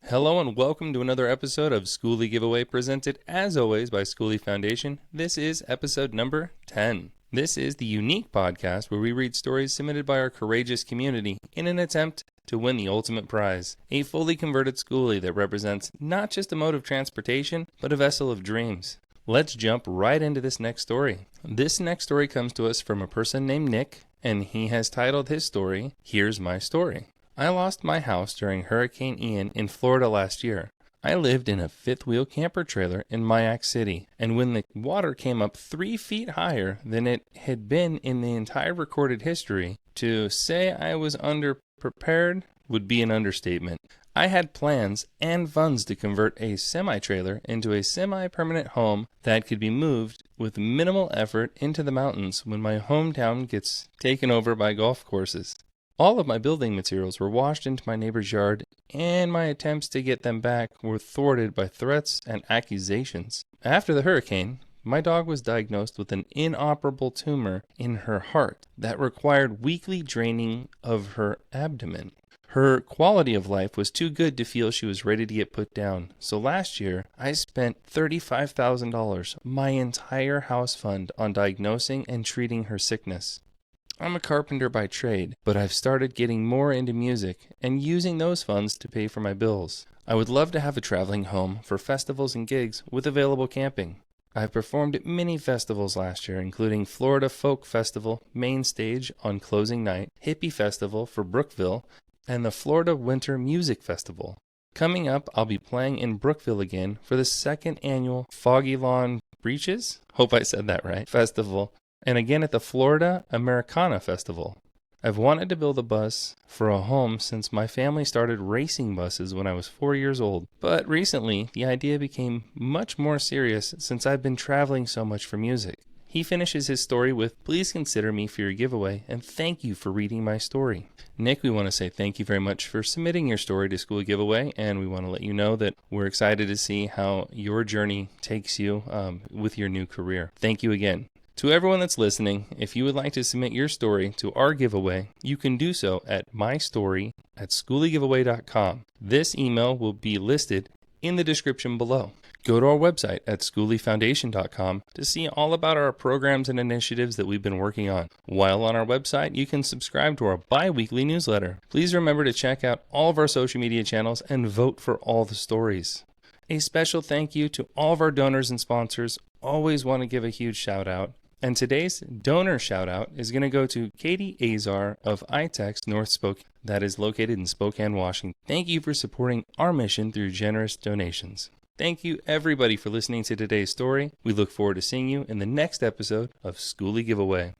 Hello and welcome to another episode of Skoolie Giveaway, presented as always by Skoolie Foundation. This is episode number 10. This is the unique podcast where we read stories submitted by our courageous community in an attempt to win the ultimate prize, a fully converted skoolie that represents not just a mode of transportation, but a vessel of dreams. Let's jump right into this next story. This next story comes to us from a person named Nick, and he has titled his story, Here's My Story. I lost my house during Hurricane Ian in Florida last year. I lived in a fifth-wheel camper trailer in Mayak City, and when the water came up 3 feet higher than it had been in the entire recorded history, to say I was underprepared would be an understatement. I had plans and funds to convert a semi-trailer into a semi-permanent home that could be moved with minimal effort into the mountains when my hometown gets taken over by golf courses. All of my building materials were washed into my neighbor's yard, and my attempts to get them back were thwarted by threats and accusations. After the hurricane, my dog was diagnosed with an inoperable tumor in her heart that required weekly draining of her abdomen. Her quality of life was too good to feel she was ready to get put down, so last year I spent $35,000, my entire house fund, on diagnosing and treating her sickness. I'm a carpenter by trade, but I've started getting more into music and using those funds to pay for my bills. I would love to have a traveling home for festivals and gigs with available camping. I've performed at many festivals last year, including Florida Folk Festival, Main Stage on closing night, Hippie Festival for Brookville, and the Florida Winter Music Festival. Coming up, I'll be playing in Brookville again for the second annual Foggy Lawn Breeches, hope I said that right, festival, and again at the Florida Americana Festival. I've wanted to build a bus for a home since my family started racing buses when I was 4 years old. But recently, the idea became much more serious since I've been traveling so much for music. He finishes his story with, "Please consider me for your giveaway, and thank you for reading my story." Nick, we want to say thank you very much for submitting your story to Skoolie Giveaway, and we want to let you know that we're excited to see how your journey takes you with your new career. Thank you again. To everyone that's listening, if you would like to submit your story to our giveaway, you can do so at mystory@skooliegiveaway.com. This email will be listed in the description below. Go to our website at skooliefoundation.com to see all about our programs and initiatives that we've been working on. While on our website, you can subscribe to our bi-weekly newsletter. Please remember to check out all of our social media channels and vote for all the stories. A special thank you to all of our donors and sponsors. Always want to give a huge shout out. And today's donor shout out is going to go to Katy Azar of itex North Spokane, that is located in Spokane, Washington. Thank you for supporting our mission through generous donations. Thank you everybody for listening to today's story. We look forward to seeing you in the next episode of Skoolie Giveaway.